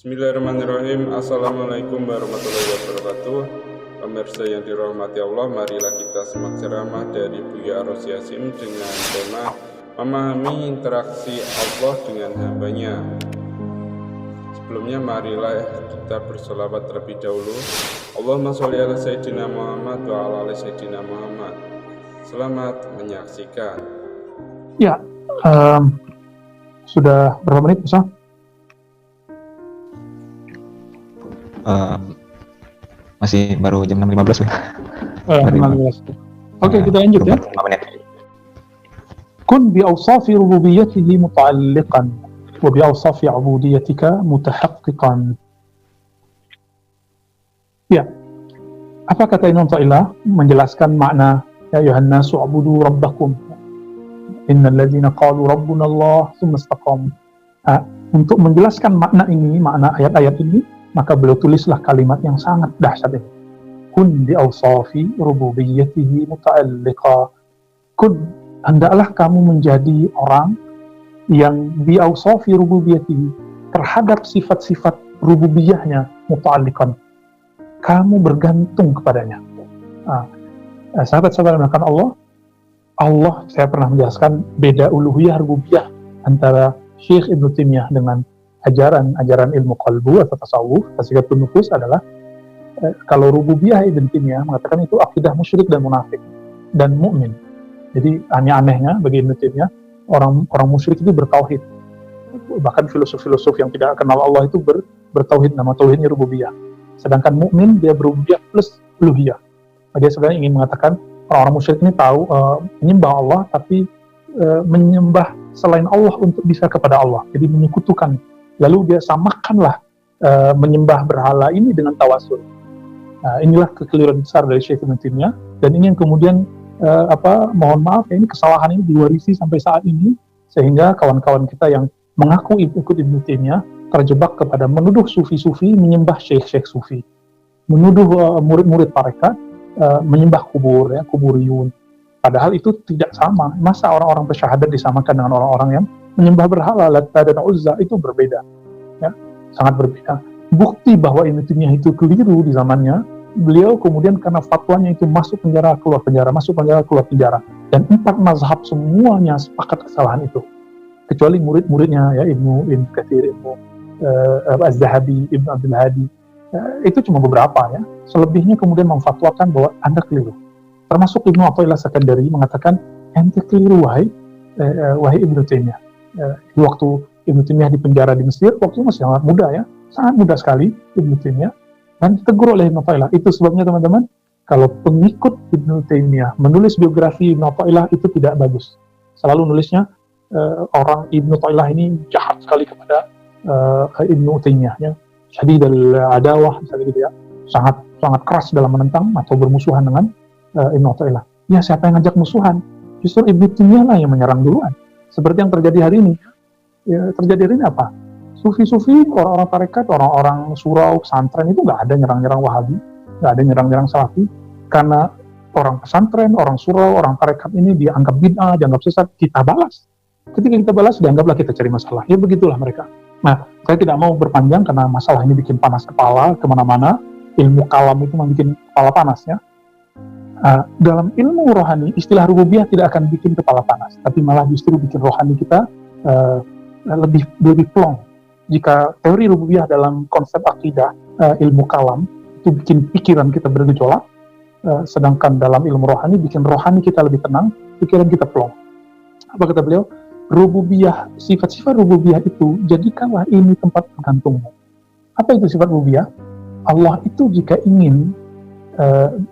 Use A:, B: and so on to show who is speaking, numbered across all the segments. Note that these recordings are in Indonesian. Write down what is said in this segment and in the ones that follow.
A: Bismillahirrahmanirrahim. Assalamualaikum warahmatullahi wabarakatuh. Pemirsa yang dirahmati Allah, marilah kita simak ceramah dari Buya Arus Yasin dengan tema memahami interaksi Allah dengan hambanya. Sebelumnya marilah kita berselawat terlebih dahulu. Allahumma sholli ala Sayyidina Muhammad wa ala ali Sayyidina Muhammad. Selamat menyaksikan.
B: Ya, sudah berapa menit, Ustaz?
C: Masih baru jam 6.15 ya.
B: 15. Oke, kita lanjut ya.
C: 5 menit.
B: Kun bi awsafi rububiyyatihi muta'alliqan wa bi awsafi 'ubudiyyatika mutahaqqiqan. Ya. Apa kata Imam Ta'ilah menjelaskan makna ya ayuhan nasu ubudu rabbakum. Innal ladzina qalu rabbuna Allah tsumma istaqamu. Untuk menjelaskan makna ini, makna ayat-ayat ini, maka beliau tulislah kalimat yang sangat dahsyat ini. Kun bi awsafi rububiyyatihi muta'alliqa. Kun, hendaklah kamu menjadi orang yang bi awsafi rububiyyatihi, terhadap sifat-sifat rububiyahnya muta'alliqan. Kamu bergantung kepadanya. Sahabat-sahabat yang mengatakan Allah, saya pernah menjelaskan beda uluhiyah rububiyah antara Syekh Ibnu Taimiyah dengan ajaran ilmu qalbu atau tasawuf, tasawufun nufus adalah kalau rububiyah Ibnu Taimiyah mengatakan itu akidah musyrik dan munafik dan mukmin. Jadi aneh-anehnya bagi Ibnu Taimiyah, orang musyrik itu bertauhid. Bahkan filosof-filosof yang tidak kenal Allah itu bertauhid, nama tauhidnya rububiyah. Sedangkan mukmin dia berububiyah plus uluhiyah. Dia sebenarnya ingin mengatakan orang-orang musyrik ini tahu menyembah Allah tapi menyembah selain Allah untuk bisa kepada Allah. Jadi menyekutukan. Lalu dia samakanlah menyembah berhala ini dengan tawasul. Inilah kekeliruan besar dari Syekh Ibnu Taimiyah, dan ini yang kemudian mohon maaf ya, ini kesalahan ini diwarisi sampai saat ini, sehingga kawan-kawan kita yang mengaku ikut Ibnu Taimiyah terjebak kepada menuduh sufi-sufi menyembah syekh-syekh sufi, menuduh murid-murid tarekat menyembah kubur, ya, kuburiyun. Padahal itu tidak sama. Masa orang-orang bersyahadat disamakan dengan orang-orang yang menyembah berhala, Latta dan Uzza, itu berbeda, ya, sangat berbeda. Bukti bahwa Ibnu Taimiyah itu keliru di zamannya, beliau kemudian karena fatwanya itu masuk penjara, keluar penjara, masuk penjara, keluar penjara, dan 4 mazhab semuanya sepakat kesalahan itu, kecuali murid-muridnya ya Ibnu Katsir, Ibnu Az-Zahabi, Ibnu Abdul Hadi, itu cuma beberapa ya. Selebihnya kemudian memfatwakan bahwa Anda keliru. Termasuk Ibnu Athaillah Sakandari mengatakan ente keliru wahai Ibnu Taimiyah. Waktu Ibnu Taimiyah di penjara di Mesir, waktu masih sangat muda ya, sangat muda sekali Ibnu Taimiyah, dan ditegur oleh Ibnu Athaillah. Itu sebabnya teman-teman, kalau pengikut Ibnu Taimiyah menulis biografi Ibnu Athaillah itu tidak bagus. Selalu nulisnya orang Ibnu Athaillah ini jahat sekali kepada Ibnu Taimiyah, ya. Syadid al-adawah misalnya gitu ya, sangat keras dalam menentang atau bermusuhan dengan Ibnu Athaillah. Ya, siapa yang ngajak musuhan? Justru Ibnu Taimiyah lah yang menyerang duluan. Seperti yang terjadi hari ini. Ya, terjadi hari ini apa? Sufi-sufi, orang-orang tarekat, orang-orang surau, pesantren itu nggak ada nyerang-nyerang Wahabi, nggak ada nyerang-nyerang Salafi, karena orang pesantren, orang surau, orang tarekat ini dianggap bid'ah, dianggap sesat, kita balas. Ketika kita balas, dianggaplah kita cari masalah. Ya begitulah mereka. Nah, saya tidak mau berpanjang karena masalah ini bikin panas kepala kemana-mana. Ilmu kalam itu membuat kepala panas ya. Dalam ilmu rohani, istilah rububiyah tidak akan bikin kepala panas, tapi malah justru bikin rohani kita lebih plong. Jika teori rububiyah dalam konsep akidah, ilmu kalam, itu bikin pikiran kita bergejolak, sedangkan dalam ilmu rohani, bikin rohani kita lebih tenang, pikiran kita plong. Apa kata beliau? Rububiyah, sifat-sifat rububiyah itu, jadikanlah ini tempat bergantungmu. Apa itu sifat rububiyah? Allah itu jika ingin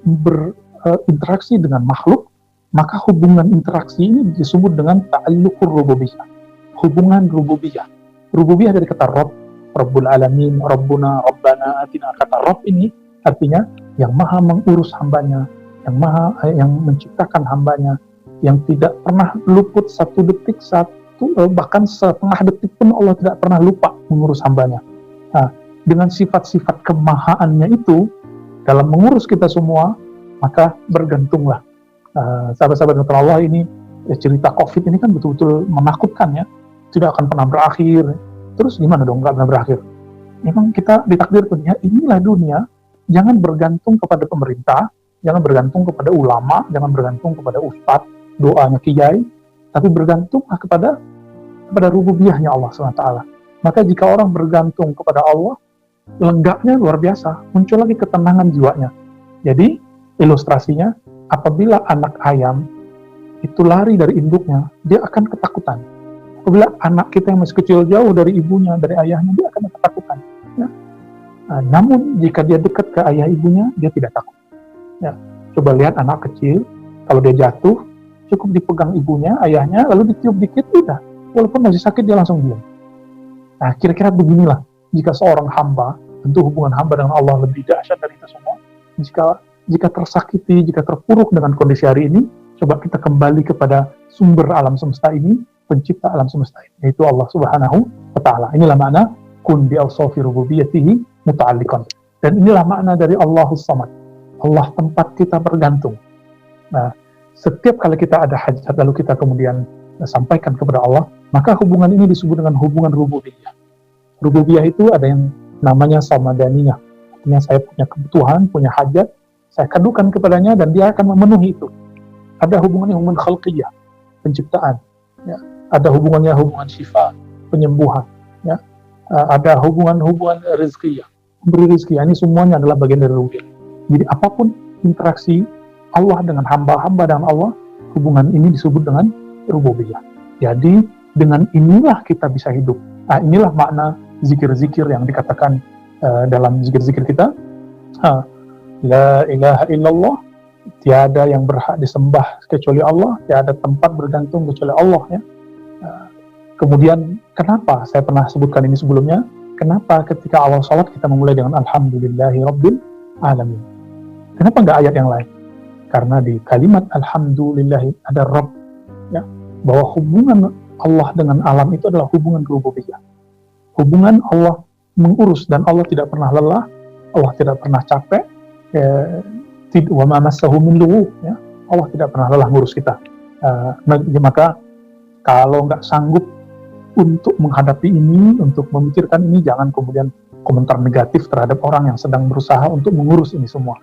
B: berinteraksi dengan makhluk, maka hubungan interaksi ini disebut dengan ta'alluqur rububiyah, hubungan rububiyah. Rububiyah dari kata Rabb, Rabbul Alamin, Rabbuna, Rabbana, Atina. Kata Rabb ini artinya yang maha mengurus hambanya, yang menciptakan hambanya, yang tidak pernah luput satu detik, bahkan setengah detik pun Allah tidak pernah lupa mengurus hambanya. Nah, dengan sifat-sifat kemahaannya itu, dalam mengurus kita semua, maka bergantunglah. Sahabat-sahabat Allah ini, cerita COVID ini kan betul-betul menakutkan ya, tidak akan pernah berakhir. Terus gimana dong nggak pernah berakhir? Memang kita ditakdir dunia, inilah dunia, jangan bergantung kepada pemerintah, jangan bergantung kepada ulama, jangan bergantung kepada ustadz, doanya kiai, tapi bergantunglah kepada rububiyahnya Allah SWT. Maka jika orang bergantung kepada Allah, lenggaknya luar biasa, muncul lagi ketenangan jiwanya. Jadi ilustrasinya, apabila anak ayam itu lari dari induknya, dia akan ketakutan. Apabila anak kita yang masih kecil jauh dari ibunya, dari ayahnya, dia akan ketakutan. Ya. Namun jika dia dekat ke ayah ibunya, dia tidak takut. Ya. Coba lihat anak kecil, kalau dia jatuh, cukup dipegang ibunya, ayahnya, lalu ditiup dikit, udah. Walaupun masih sakit, dia langsung diam. Nah, kira-kira beginilah, jika seorang hamba, tentu hubungan hamba dengan Allah lebih dahsyat dari itu semua. Jika tersakiti, jika terpuruk dengan kondisi hari ini, coba kita kembali kepada sumber alam semesta ini, pencipta alam semesta ini, yaitu Allah Subhanahu wa Ta'ala. Inilah makna kun bi awsafi rububiyyatihi muta'alliqan. Dan inilah makna dari Allahus Samad. Allah tempat kita bergantung. Nah, setiap kali kita ada hajat lalu kita kemudian sampaikan kepada Allah, maka hubungan ini disebut dengan hubungan rububiyah. Rububiyah itu ada yang namanya samadaniyah. Artinya saya punya kebutuhan, punya hajat, saya kadukan kepadanya dan dia akan memenuhi itu. Ada hubungannya hubungan khalqiyah, penciptaan. Ya. Ada hubungan syifa, penyembuhan. Ya. Ada hubungan rizkiyah, memberi rizki. Ini semuanya adalah bagian dari rububiyah. Jadi apapun interaksi Allah dengan hamba dengan Allah, hubungan ini disebut dengan rububiyah. Jadi dengan inilah kita bisa hidup. Nah, inilah makna zikir-zikir yang dikatakan dalam zikir-zikir kita. La ilaha illallah, tiada yang berhak disembah kecuali Allah, tiada tempat bergantung kecuali Allah. Ya. Kemudian kenapa saya pernah sebutkan ini sebelumnya? Kenapa ketika awal sholat kita memulai dengan Alhamdulillahi Rabbil Alamin? Kenapa nggak ayat yang lain? Karena di kalimat Alhamdulillahi ada Rabb, ya, bahwa hubungan Allah dengan alam itu adalah hubungan rububiyah. Hubungan Allah mengurus dan Allah tidak pernah lelah, Allah tidak pernah capek, wa ma massahu min lughub, ya. Allah tidak pernah lelah ngurus kita. Maka kalau nggak sanggup untuk menghadapi ini, untuk memikirkan ini, jangan kemudian komentar negatif terhadap orang yang sedang berusaha untuk mengurus ini semua.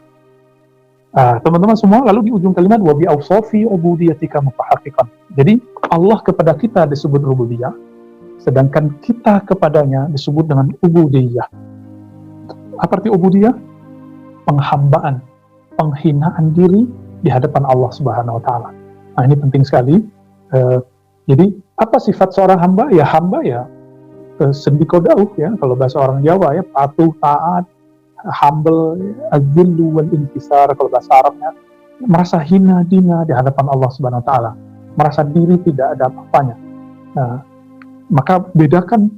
B: Teman-teman semua, lalu di ujung kalimat wa bi awsafi ubudiyatika mutahaqiqan. Jadi Allah kepada kita disebut rububiyah, sedangkan kita kepadanya disebut dengan ubudiyah. Apa arti ubudiyah? Penghambaan, penghinaan diri di hadapan Allah Subhanahu wa Ta'ala. Nah, ini penting sekali. Jadi apa sifat seorang hamba? Ya hamba ya sendikodauh, ya kalau bahasa orang Jawa, ya patuh, taat, humble, azillu wal intisar kalau bahasa Arabnya, merasa hina dina di hadapan Allah Subhanahu wa Ta'ala, merasa diri tidak ada apa-apanya. Nah, maka bedakan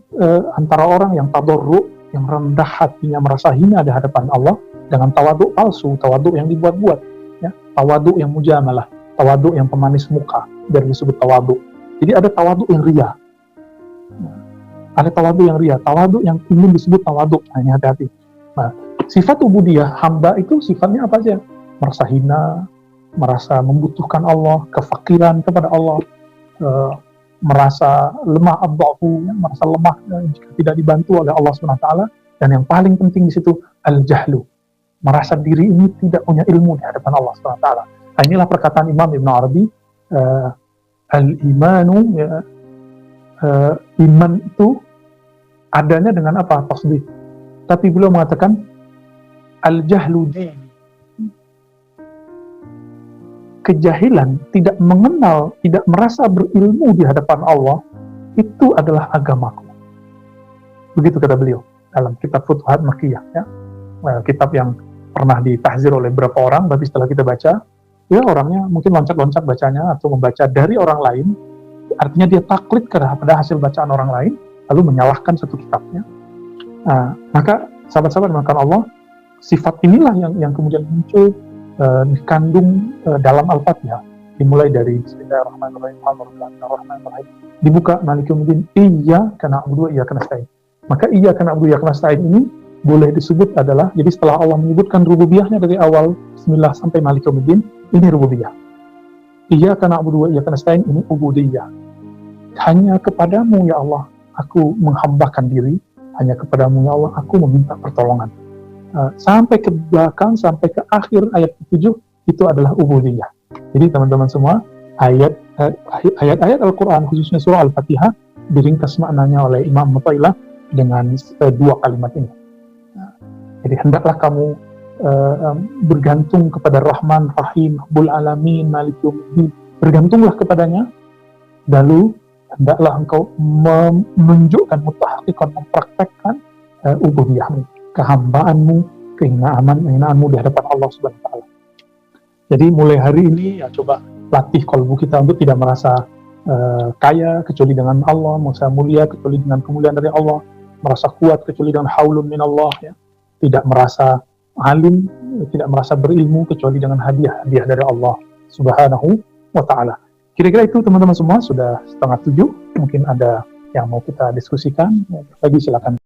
B: antara orang yang tadarru, yang rendah hatinya merasa hina di hadapan Allah, dengan tawaduk palsu, tawaduk yang dibuat-buat, ya, tawaduk yang mujamalah, tawaduk yang pemanis muka, dari disebut tawaduk. Jadi ada tawaduk yang riya, ada tawaduk yang riya, tawaduk yang ingin disebut tawaduk. Nah, ini hati-hati. Nah, sifat ubudiyah hamba itu sifatnya apa saja? Merasa hina, merasa membutuhkan Allah, kefakiran kepada Allah, merasa lemah abda'fu, ya, merasa lemah jika tidak dibantu oleh Allah SWT. Dan yang paling penting di situ al-jahlu, merasa diri ini tidak punya ilmu di hadapan Allah SWT. Nah, inilah perkataan Imam Ibn Arabi, al-imanu, ya, iman itu adanya dengan apa? Tasdid. Tapi beliau mengatakan al-jahlu dini, kejahilan, tidak mengenal, tidak merasa berilmu di hadapan Allah, itu adalah agamaku. Begitu kata beliau dalam kitab Futuhat Makkiyah, ya. Kitab yang pernah ditahzir oleh beberapa orang, tapi setelah kita baca, ya orangnya mungkin loncat-loncat bacanya atau membaca dari orang lain, artinya dia taklid kepada hasil bacaan orang lain, lalu menyalahkan satu kitabnya. Maka sahabat-sahabat maka Allah, sifat inilah yang kemudian muncul, dikandung dalam Al-Fatihah, dimulai dari Bismillahirrahmanirrahim, dibuka Maliki Yaumiddin, iyyaka na'budu wa iyyaka nasta'in. Maka iyyaka na'budu wa iyyaka nasta'in ini boleh disebut adalah, jadi setelah Allah menyebutkan rububiyahnya dari awal Bismillah sampai Maliki Yaumiddin, ini rububiyah. Iyyaka na'budu wa iyyaka nasta'in, ini ubudiyah. Hanya kepadamu ya Allah aku menghambakan diri, hanya kepadamu ya Allah aku meminta pertolongan. Sampai ke belakang, sampai ke akhir ayat ke-7 itu adalah ubudiyah. Jadi teman-teman semua, ayat-ayat Al-Quran khususnya surah Al-Fatihah diringkas maknanya oleh Imam Mu'ta'ilah dengan dua kalimat ini. Jadi hendaklah kamu bergantung kepada Rahman, Rahim, Rabbul Alamin, Malik Yawmiddin. Bergantunglah kepadanya, lalu hendaklah engkau menunjukkan, mutahqiqan, mempraktekkan ubudiyahmu, kehambaanmu, kehinaan-hinaanmu di hadapan Allah Subhanahu wa taala. Jadi mulai hari ini ya coba latih kalbu kita untuk tidak merasa kaya kecuali dengan Allah, merasa mulia kecuali dengan kemuliaan dari Allah, merasa kuat kecuali dengan haulun min Allah, ya. Tidak merasa alim, tidak merasa berilmu kecuali dengan hadiah dari Allah Subhanahu wa taala. Kira-kira itu teman-teman semua, sudah 6:30, mungkin ada yang mau kita diskusikan, lagi silakan.